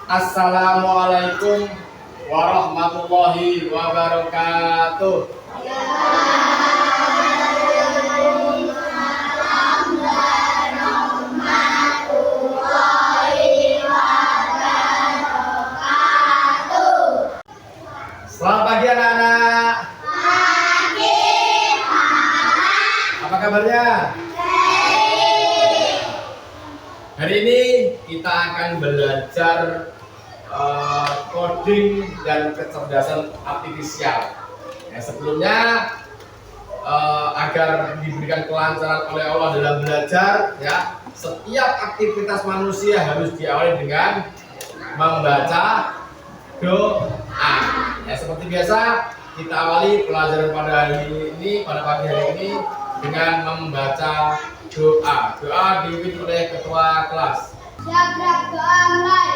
Assalamualaikum warahmatullahi wabarakatuh. Selamat pagi anak-anak. Pagi, Apa kabarnya? Hari ini kita akan belajar coding dan kecerdasan artifisial. Sebelumnya agar diberikan kelancaran oleh Allah dalam belajar, ya, setiap aktivitas manusia harus diawali dengan membaca doa. Ya, seperti biasa kita awali pelajaran pada pagi hari ini dengan membaca doa. Doa dipimpin oleh ketua kelas. Siap doa mulai.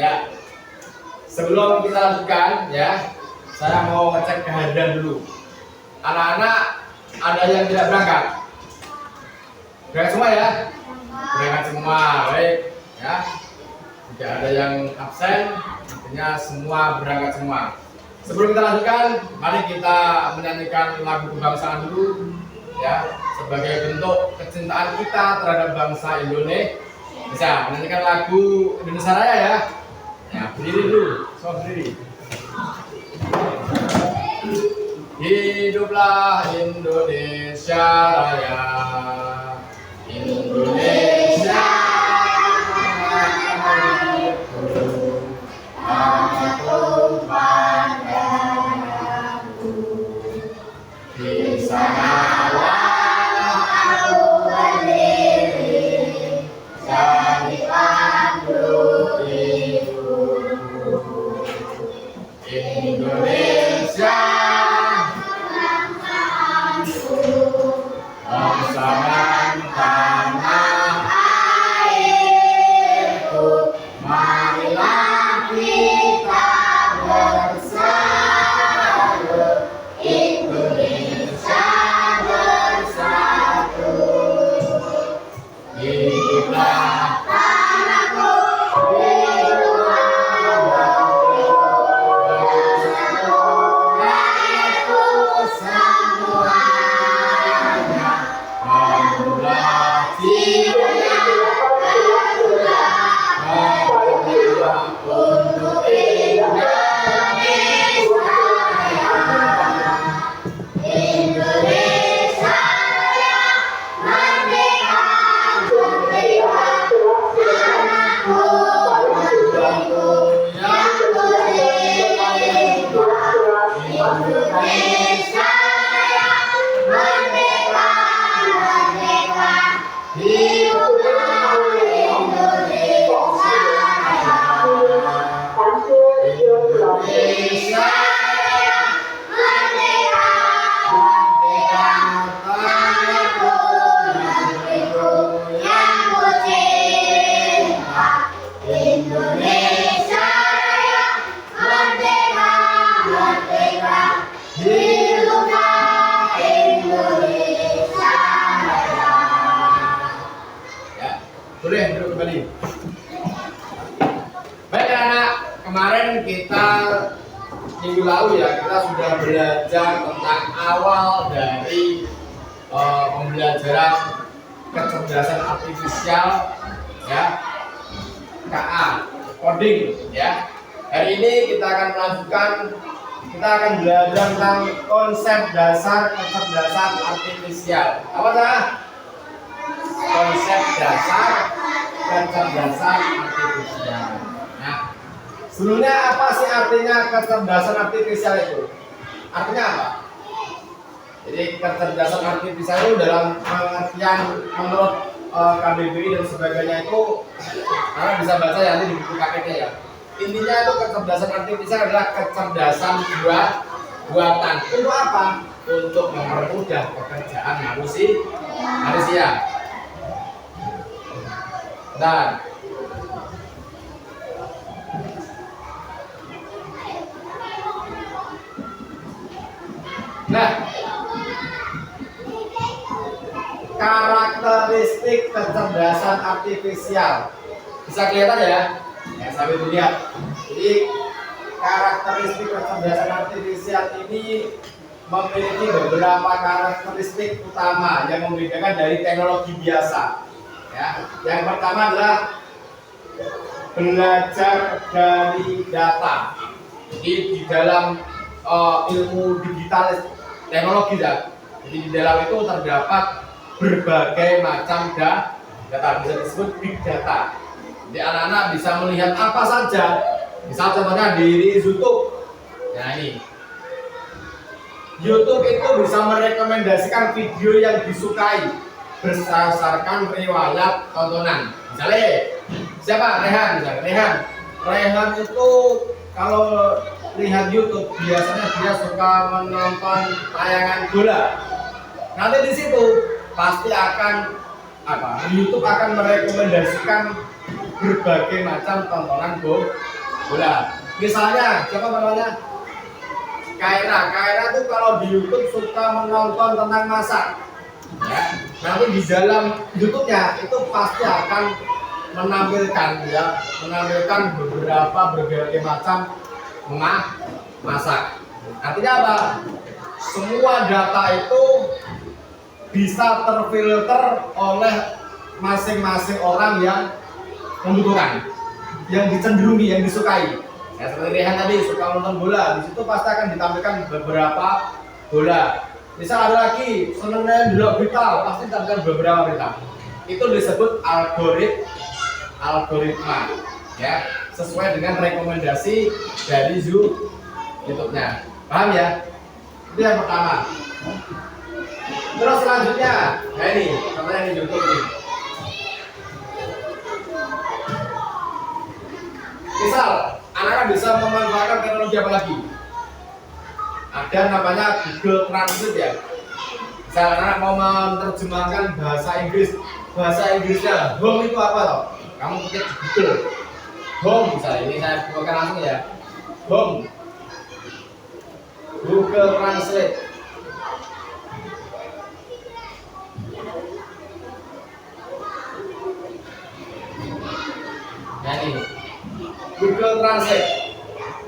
Ya, sebelum kita lanjutkan, ya, saya mau ngecek kehadiran dulu. Anak-anak ada yang tidak berangkat? Berangkat semua ya? Berangkat semua, baik. Ya, tidak ada yang absen, artinya semua berangkat semua. Sebelum kita lanjutkan, mari kita menyanyikan lagu kebangsaan dulu, ya, sebagai bentuk kecintaan kita terhadap bangsa Indonesia. Bisa menyanyikan lagu Indonesia Raya ya. Ya, berdiri dulu, semua berdiri. Hiduplah Indonesia Raya, Indonesia aku padaku. Di sanalah aku berdiri, jadi pandu hidupku. Indonesia bangsa dan tanah airku, marilah kita bersatu, Indonesia bersatu. Hiduplah tanahku, hiduplah rakyatku semuanya, majulah jiwanya, majulah untuk Indonesia Raya. Indonesia Raya, merdeka, merdeka, tanahku, negeriku yang ku cinta. Indonesia Raya, merdeka, merdeka, hiduplah Indonesia Raya. Indonesia Raya, merdeka, merdeka, tanahku, negeriku yang ku cinta. Indonesia Raya, merdeka, merdeka, hiduplah Indonesia Raya. Ya, boleh duduk kembali. Baik anak-anak, kemarin kita minggu lalu ya kita sudah belajar tentang awal dari pembelajaran kecerdasan artifisial ya, KA coding ya. Hari ini kita akan melanjutkan, kita akan belajar tentang konsep dasar kecerdasan artifisial. Apa sah? Konsep dasar kecerdasan artifisial. Nah, sebelumnya apa sih artinya kecerdasan artifisial itu? Artinya apa? Jadi kecerdasan artifisial itu dalam pengertian menurut KBBI dan sebagainya itu, karena bisa baca ya nanti di buku KPK ya. Intinya itu kecerdasan artifisial adalah kecerdasan buatan. Untuk apa? Untuk mempermudah pekerjaan manusia. Dan nah, karakteristik kecerdasan artifisial bisa kelihatan ya? Ya, sambil dilihat. Jadi karakteristik kecerdasan artifisial ini memiliki beberapa karakteristik utama yang membedakan dari teknologi biasa. Ya, yang pertama adalah belajar dari data. Jadi di dalam ilmu digital teknologi ya. Jadi di dalam itu terdapat berbagai macam data, bisa disebut big data. Jadi anak-anak bisa melihat apa saja. Misal contohnya di YouTube. Nah ini, YouTube itu bisa merekomendasikan video yang disukai berdasarkan riwayat tontonan. Misalnya siapa? Rehan. Misalnya Rehan itu kalau lihat YouTube biasanya dia suka menonton tayangan bola. Nanti di situ pasti akan YouTube akan merekomendasikan berbagai macam tontonan bola. Misalnya siapa namanya? Kaira tuh kalau di YouTube suka menonton tentang masak. Ya, nanti di dalam YouTube-nya itu pasti akan menampilkan beberapa berbagai macam masak. Artinya apa? Semua data itu bisa terfilter oleh masing-masing orang yang membutuhkan, yang dicenderungi, yang disukai. Ya, seperti Rehan tadi suka nonton bola, di situ pasti akan ditampilkan beberapa bola. Misal ada lagi senangnya dulu berita, pasti ditampilkan beberapa berita. Itu disebut algoritma, ya, sesuai dengan rekomendasi dari YouTube-nya. Paham ya? Itu yang pertama. Terus selanjutnya, nah ini contohnya di YouTube ini. Misal anak-anak bisa memanfaatkan teknologi apa lagi? Ada namanya Google Translate ya. Misal anak mau menerjemahkan bahasa Inggrisnya home itu apa toh? Kamu ketik di Google home, misalnya ini saya bukakan langsung ya, home Google Translate. Nah ini Google Translate.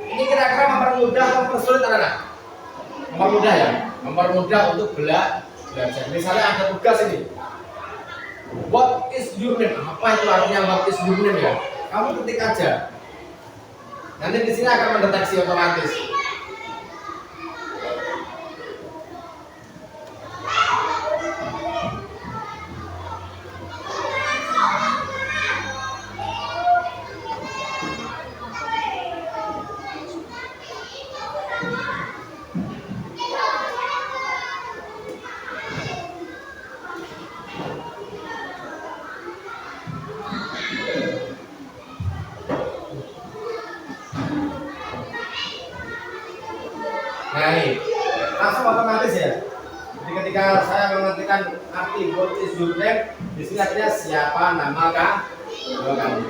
Ini kira-kira mempermudah atau mempersulit anak-anak? Mempermudah ya, mempermudah untuk belajar. Misalnya ada tugas ini, what is your name? Apa itu artinya what is your name ya? Kamu ketik aja. Nanti di sini akan mendeteksi otomatis. Nah ini langsung otomatis ya. Jadi ketika saya mengetikkan arti what is your name, di sini artinya siapa nama kamu.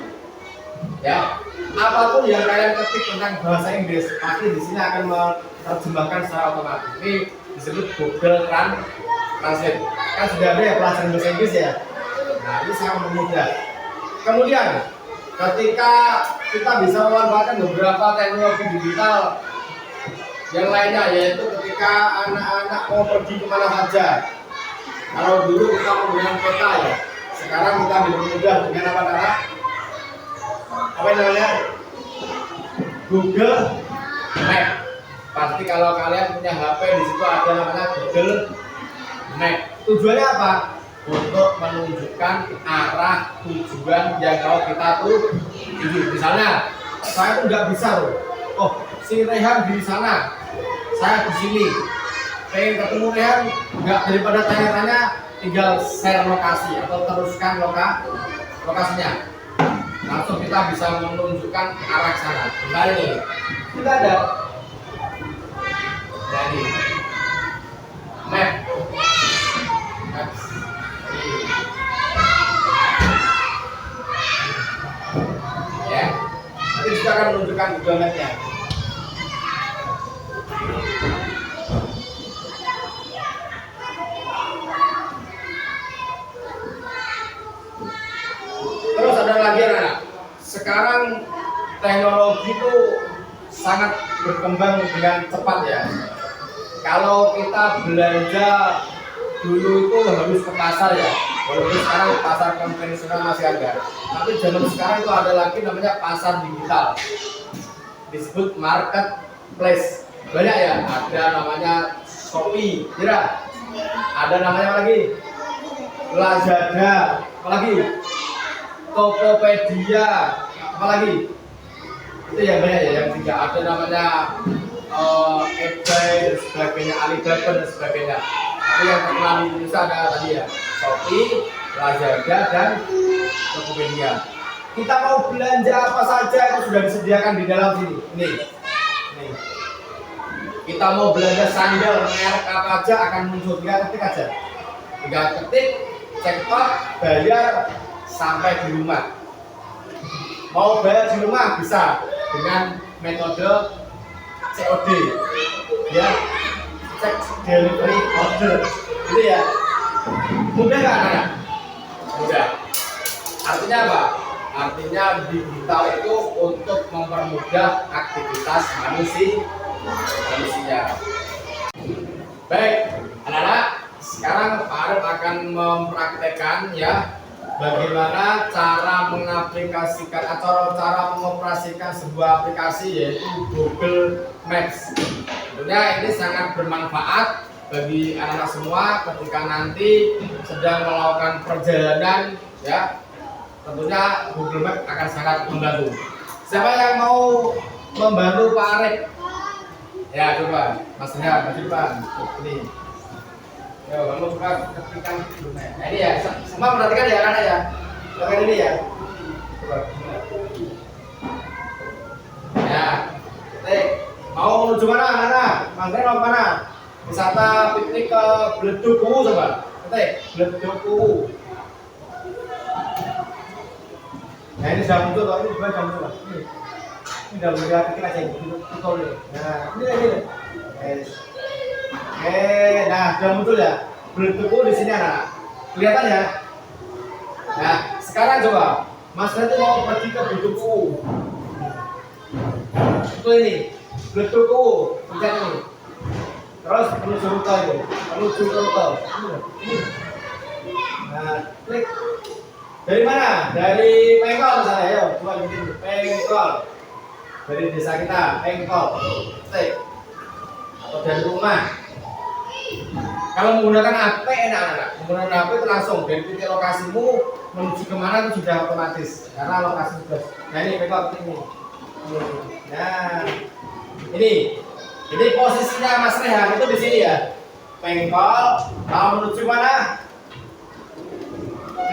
Ya, apapun yang kalian ketik tentang bahasa Inggris, pasti di sini akan menerjemahkan secara otomatis. Ini disebut Google Translate. Kan sudah ada ya pelajaran bahasa Inggris ya. Nah ini sangat mudah. Kemudian ketika kita bisa memanfaatkan beberapa teknologi digital yang lainnya, yaitu ketika anak-anak mau pergi kemana saja. Kalau dulu kita menggunakan peta ya, sekarang kita dipermudah dengan apa namanya? Apa namanya? Google Map. Pasti kalau kalian punya HP di situ ada namanya Google Map. Tujuannya apa? Untuk menunjukkan arah tujuan yang mau kita tuju. Misalnya, saya tuh nggak bisa loh. Oh, si Rehan di sana, saya di sini. Pengen ketemu Rehan, nggak daripada tanya-tanya, tinggal share lokasi atau teruskan lokasinya. Langsung kita bisa menunjukkan arah sana. Nah ini, kita ada dari map. Ya, nanti kita akan menunjukkan Google Map-nya. Terus ada lagi anak. Sekarang teknologi itu sangat berkembang dengan cepat ya. Kalau kita belanja dulu itu harus ke pasar ya. Walaupun sekarang pasar konvensional masih ada. Tapi zaman sekarang itu ada lagi namanya pasar digital. Disebut marketplace. Banyak ya. Ada namanya Shopee, kira. Ada namanya apa lagi? Lazada, apa lagi? Tokopedia, apa lagi? Itu yang banyak ya, yang tiga. Ada namanya eBay dan sebagainya, Alibaba dan sebagainya. Tapi yang terkenal di Indonesia ada tadi ya, Shopee, Lazada dan Tokopedia. Kita mau belanja apa saja itu sudah disediakan di dalam sini. Ini. Kita mau belanja sandal merek apa aja akan muncul, tinggal ketik aja. Tinggal ketik, check out, bayar sampai di rumah. Mau bayar di rumah bisa dengan metode COD, ya, check delivery order, gitu ya. Mudah nggak anak? Mudah. Artinya apa? Artinya digital itu untuk mempermudah aktivitas manusia. Baik, anak-anak, sekarang Pak Arif akan mempraktekkan ya bagaimana cara mengaplikasikan atau cara mengoperasikan sebuah aplikasi yaitu Google Maps. Tentunya ini sangat bermanfaat bagi anak-anak semua ketika nanti sedang melakukan perjalanan ya. Tentunya Google Maps akan sangat membantu. Siapa yang mau membantu Pak Arif? Ya coba, Mas Rehan, Mas Irfan, ini. Yo, kamu coba ketikkan Google Maps. Nah, ini ya, semua perhatikan ya anak ya. Pakai ini ya. Coba. Ya, Tik. Mau menuju mana anak-anak? Mas Rehan mau kemana? Wisata piknik ke Bleduku coba. Tik, Bleduku. Nah ini sudah muncul, ini juga sudah muncul. Ini sudah muncul, ketik aja betul nih. Nah ini. Nah sudah muncul ya. Bleduku di sini anak. Kelihatan ya. Nah sekarang coba, Mas nanti mau pergi ke Bleduku. Itu ini, Bleduku, pencet ini. Terus menuju rute itu, menuju rute. Nah klik. Dari mana? Dari Pengkol misalnya, ayo coba bikin Pengkol. Dari desa kita, Pengkol. Klik. Atau dari rumah. Kalau menggunakan HP enak anak. Menggunakan HP itu langsung dari titik lokasimu menuju kemana itu sudah otomatis karena lokasi sudah. Nah ini Pengkol ini. Nah ini posisinya Mas Rehan itu di sini ya. Pengkol. Mau menuju mana?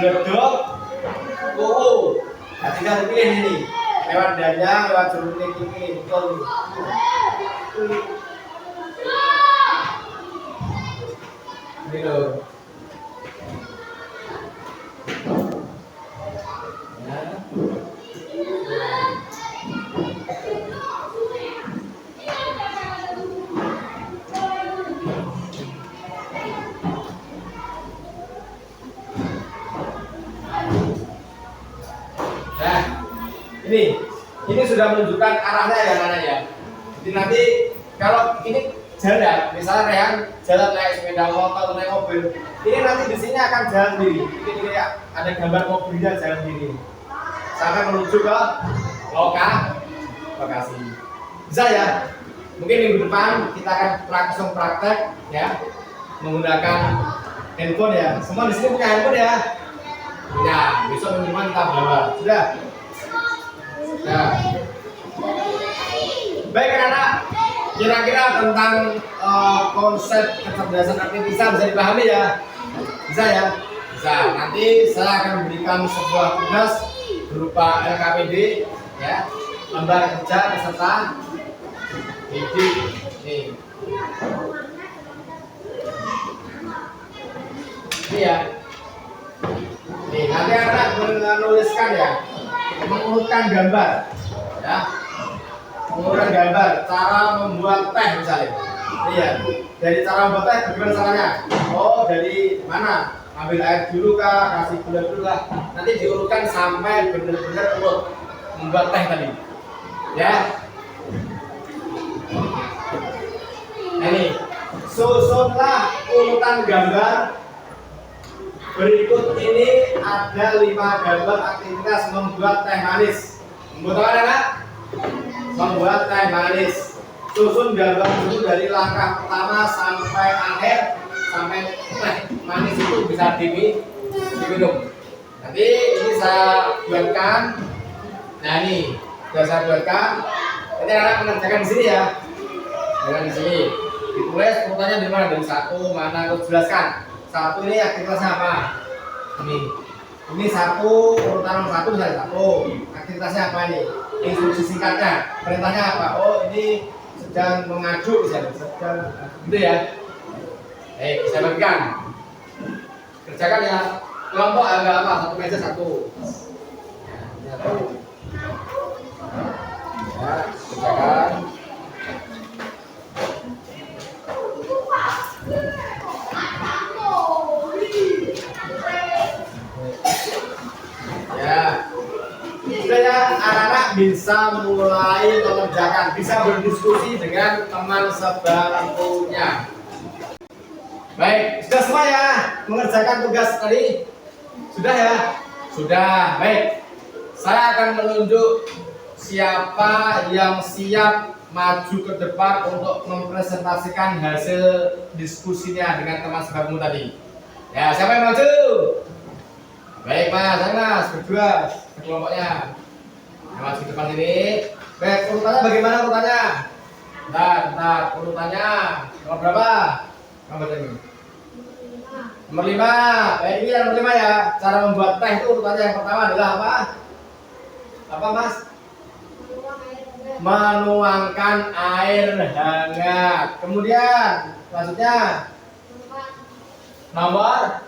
Bledok. Nah tinggal pilih ini lewat danya, lewat jalur ini betul. Ini loh. Ini menunjukkan arahnya ya anak ya. Jadi nanti kalau ini jalan, misalnya Rehan jalan naik sepeda motor atau naik mobil, ini nanti di sini akan jalan sendiri. Ini kayak ada gambar mobilnya jalan sendiri sampai menuju ke lokasi. Bisa ya? Mungkin minggu depan kita akan langsung praktek ya menggunakan handphone ya. Semua di sini punya handphone ya. Ya, besok minggu depan kita bawa. Sudah. Ya. Baik anak-anak, kira-kira tentang konsep kecerdasan artifisial bisa dipahami ya? Bisa ya? Bisa. Nanti saya akan memberikan sebuah tugas berupa LKPD ya, lembar kerja peserta didik nih. Ini ya. Nih, nanti anak menuliskan ya, mengurutkan gambar ya. Mengurutkan gambar, cara membuat teh misalnya. Iya, dari cara membuat teh bagaimana caranya? Oh, dari mana? Ambil air dulu kah, kasih gula dulu kah? Nanti diurutkan sampai benar-benar urut membuat teh tadi. Ya. Ini susunlah urutan gambar berikut ini. Ada 5 gambar aktivitas membuat teh manis. Membuat apa anak? Membuat teh manis. Susun gambar dulu dari langkah pertama sampai akhir, sampai teh manis itu bisa diminum. Nanti ini saya buatkan. Nah ini sudah saya buatkan. Nanti anak mengerjakan di sini ya. Dengan di sini ditulis urutannya di mana, dari satu mana, harus jelaskan. Satu ini aktivitasnya apa? Ini satu, urutan nomor 1 misalnya 1. Aktivitasnya apa ini? Instruksi singkatnya, perintahnya apa? Oh ini sedang mengaduk misalnya, sedang gitu ya. Saya bagikan. Kerjakan ya. Kelompok agak apa? Satu meja satu. Ya, satu. Ya, kerjakan. Ya, sudah ya, anak-anak bisa mulai mengerjakan, bisa berdiskusi dengan teman sebangkunya. Baik, sudah semua ya mengerjakan tugas tadi? Sudah ya? Sudah, baik. Saya akan menunjuk siapa yang siap maju ke depan untuk mempresentasikan hasil diskusinya dengan teman sebangku tadi. Ya, siapa yang maju? Baik mas, ayo mas, berdua kelompoknya. Yang maju ke depan ini. Baik, urutannya bagaimana urutannya? Bentar, urutannya nomor berapa? Nomor ini. Nomor 5. Baik, ini yang nomor 5 ya. Cara membuat teh itu urutannya yang pertama adalah apa? Apa mas? Menuangkan air hangat. Kemudian selanjutnya nomor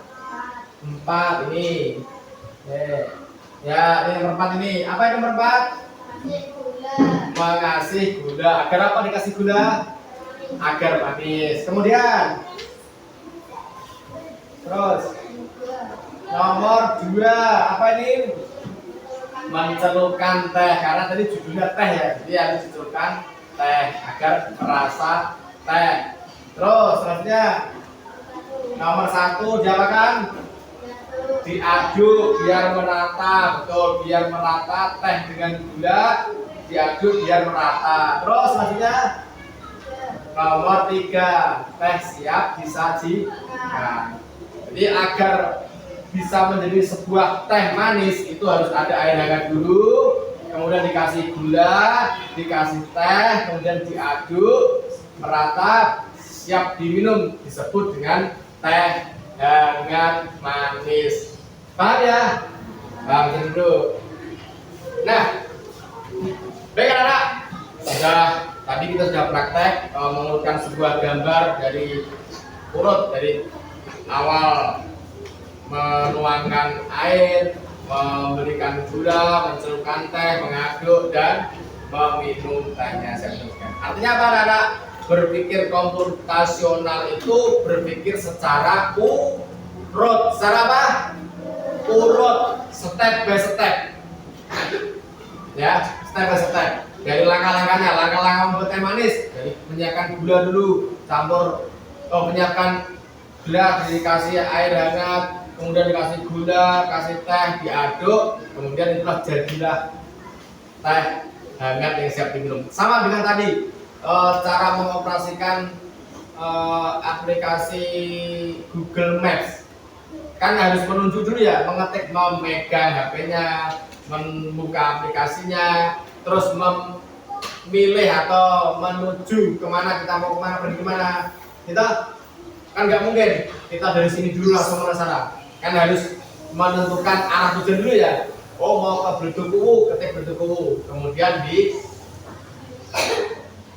4 ini. Ya, ini nomor 4 ini. Apa yang nomor 4? Mengasih gula. Agar apa dikasih gula? Agar manis. Kemudian terus nomor 2 apa ini? Mencelupkan teh, karena tadi judulnya teh ya, jadi harus dicelupkan teh agar merasa teh. Terus selanjutnya nomor 1 diapakan? Diaduk biar merata, betul, biar merata teh dengan gula, diaduk biar merata. Terus selanjutnya nomor 3 teh siap disajikan. Jadi agar bisa menjadi sebuah teh manis itu harus ada air hangat dulu, kemudian dikasih gula, dikasih teh, kemudian diaduk merata, siap diminum, disebut dengan teh hangat manis. Paham ya? Paham dulu. Nah, baik anak-anak, tadi kita sudah praktek mengurutkan sebuah gambar dari awal menuangkan air, memberikan gula, mencelupkan teh, mengaduk dan meminum tehnya. Artinya apa anak-anak? Berpikir komputasional itu berpikir secara urut. Secara apa? Urut, step by step. Ya, step by step. langkah-langkahnya, langkah-langkah membuat teh manis. Jadi menyiapkan gula dulu, menyiapkan gelas, dikasih air hangat, kemudian dikasih gula, kasih teh, diaduk, kemudian itulah jadilah teh hangat yang siap diminum. Sama dengan tadi cara mengoperasikan aplikasi Google Maps, kan harus menunjuk dulu ya, memegang HP-nya, membuka aplikasinya, terus memilih atau menuju kemana, kita mau kemana, pergi kemana. Kita kan nggak mungkin kita dari sini dulu langsung ke sana, kan harus menentukan arah tujuan dulu ya. Oh, mau ke Bledukuwu, ketik Bledukuwu, kemudian di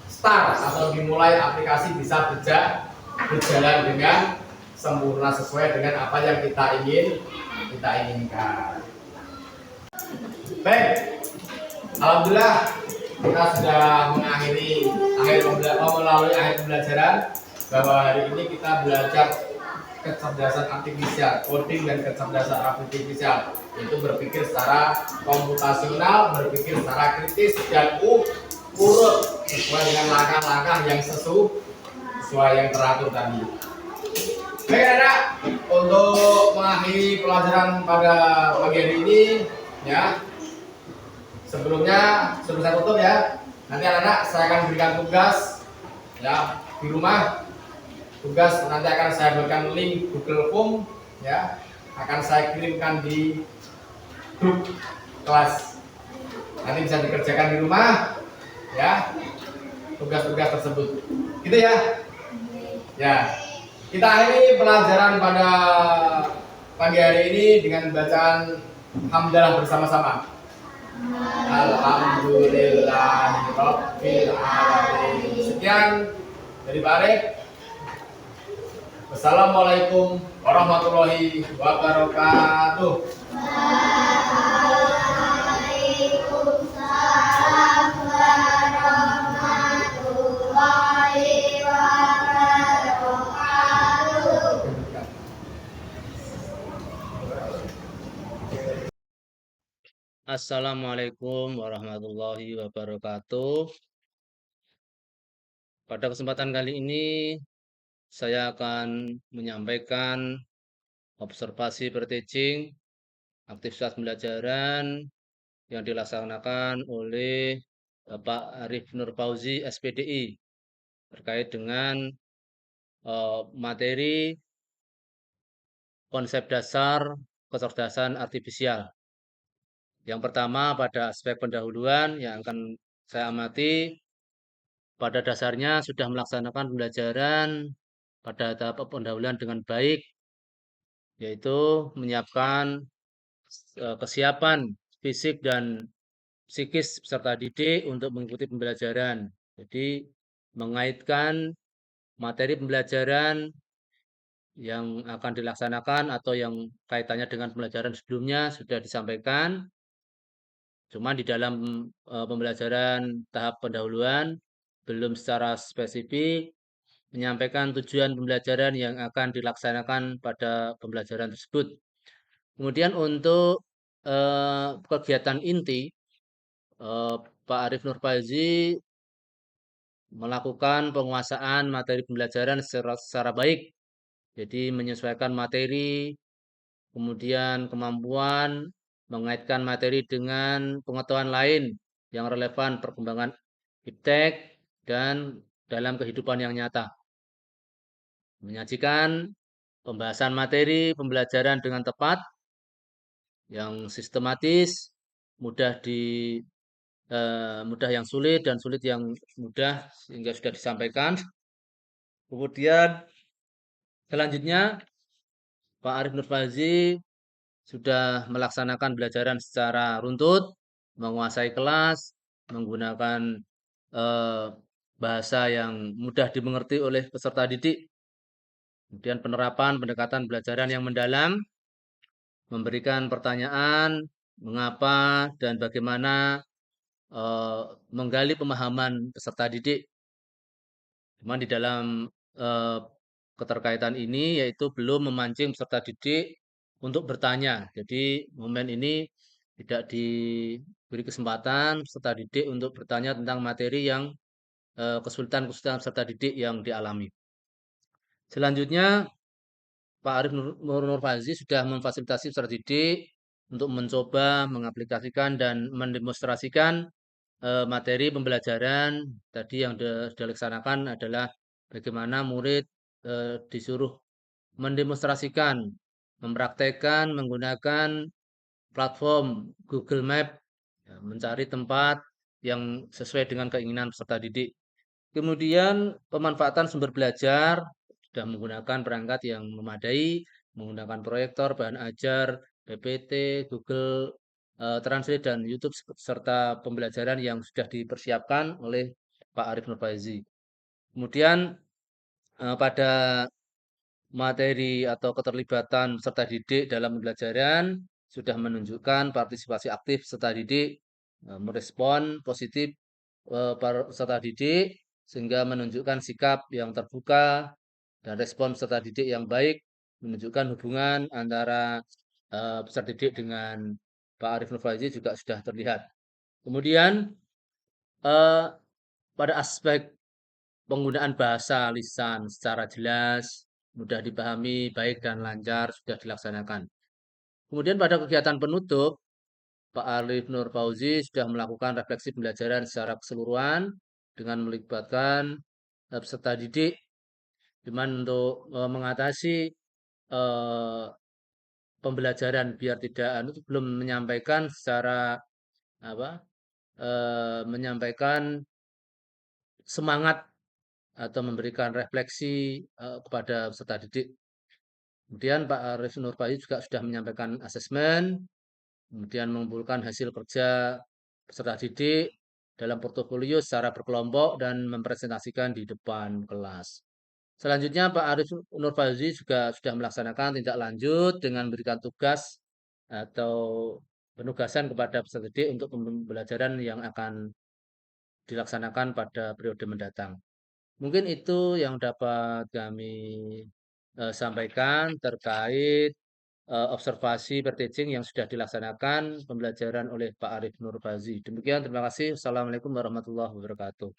start atau dimulai, aplikasi bisa berjalan dengan sempurna sesuai dengan apa yang kita inginkan. Baik, alhamdulillah kita sudah melalui akhir pembelajaran, bahwa hari ini kita belajar kecerdasan artifisial, coding dan kecerdasan artifisial, itu berpikir secara komputasional, berpikir secara kritis dan urut sesuai dengan langkah-langkah yang sesuai yang teratur tadi. Baik anak, untuk mengakhiri pelajaran pada pagi hari ini ya, sebelumnya sebelum saya tutup ya, nanti anak-anak saya akan berikan tugas ya di rumah. Tugas nanti akan saya berikan link Google Form ya, akan saya kirimkan di grup kelas. Nanti bisa dikerjakan di rumah ya, tugas-tugas tersebut. Gitu ya. Ya. Kita akhiri pelajaran pada pagi hari ini dengan bacaan hamdalah bersama-sama. Alhamdulillahirabbil alamin. Sekian dari Pak Arif. Wassalamualaikum warahmatullahi wabarakatuh. Waalaikumsalam warahmatullahi wabarakatuh. Assalamualaikum warahmatullahi wabarakatuh. Pada kesempatan kali ini saya akan menyampaikan observasi per-teaching, aktivitas pembelajaran yang dilaksanakan oleh Bapak Arif Nur Fauzi, SPDI, terkait dengan materi konsep dasar kecerdasan artifisial. Yang pertama, pada aspek pendahuluan yang akan saya amati, pada dasarnya sudah melaksanakan pembelajaran pada tahap pendahuluan dengan baik, yaitu menyiapkan kesiapan fisik dan psikis peserta didik untuk mengikuti pembelajaran. Jadi mengaitkan materi pembelajaran yang akan dilaksanakan atau yang kaitannya dengan pembelajaran sebelumnya sudah disampaikan. Cuma di dalam pembelajaran tahap pendahuluan belum secara spesifik menyampaikan tujuan pembelajaran yang akan dilaksanakan pada pembelajaran tersebut. Kemudian untuk kegiatan inti, Pak Arif Nur Fauzi melakukan penguasaan materi pembelajaran secara baik. Jadi menyesuaikan materi, kemudian kemampuan mengaitkan materi dengan pengetahuan lain yang relevan perkembangan iptek dan dalam kehidupan yang nyata. Menyajikan pembahasan materi pembelajaran dengan tepat, yang sistematis, mudah mudah yang sulit dan sulit yang mudah, sehingga sudah disampaikan. Kemudian selanjutnya Pak Arif Nur Fauzi sudah melaksanakan pembelajaran secara runtut, menguasai kelas, menggunakan eh, bahasa yang mudah dimengerti oleh peserta didik. Kemudian penerapan pendekatan pembelajaran yang mendalam, memberikan pertanyaan mengapa dan bagaimana, menggali pemahaman peserta didik. Cuma di dalam keterkaitan ini yaitu belum memancing peserta didik untuk bertanya. Jadi momen ini tidak diberi kesempatan peserta didik untuk bertanya tentang materi yang kesulitan-kesulitan peserta didik yang dialami. Selanjutnya, Pak Arif Nur Fazli sudah memfasilitasi peserta didik untuk mencoba mengaplikasikan dan mendemonstrasikan materi pembelajaran tadi yang sudah dilaksanakan adalah bagaimana murid disuruh mendemonstrasikan, mempraktekkan menggunakan platform Google Map, ya, mencari tempat yang sesuai dengan keinginan peserta didik. Kemudian pemanfaatan sumber belajar sudah menggunakan perangkat yang memadai, menggunakan proyektor, bahan ajar, PPT, Google Translate dan YouTube serta pembelajaran yang sudah dipersiapkan oleh Pak Arif Nurfaizi. Kemudian pada materi atau keterlibatan peserta didik dalam pembelajaran sudah menunjukkan partisipasi aktif peserta didik, merespon positif para peserta didik sehingga menunjukkan sikap yang terbuka dan respon peserta didik yang baik, menunjukkan hubungan antara peserta didik dengan Pak Arif Nurfaizi juga sudah terlihat. Kemudian eh, pada aspek penggunaan bahasa lisan secara jelas, mudah dipahami, baik dan lancar sudah dilaksanakan. Kemudian pada kegiatan penutup, Pak Arif Nur Fauzi sudah melakukan refleksi pembelajaran secara keseluruhan dengan melibatkan peserta didik, di mana untuk mengatasi eh, pembelajaran biar tidak belum menyampaikan secara apa menyampaikan semangat atau memberikan refleksi kepada peserta didik. Kemudian Pak Arif Nurbayu juga sudah menyampaikan asesmen, kemudian mengumpulkan hasil kerja peserta didik dalam portofolio secara berkelompok dan mempresentasikan di depan kelas. Selanjutnya Pak Arif Nurbayu juga sudah melaksanakan tindak lanjut dengan memberikan tugas atau penugasan kepada peserta didik untuk pembelajaran yang akan dilaksanakan pada periode mendatang. Mungkin itu yang dapat kami sampaikan terkait observasi per-teaching yang sudah dilaksanakan pembelajaran oleh Pak Arif Nur Fazi. Demikian, terima kasih. Assalamualaikum warahmatullahi wabarakatuh.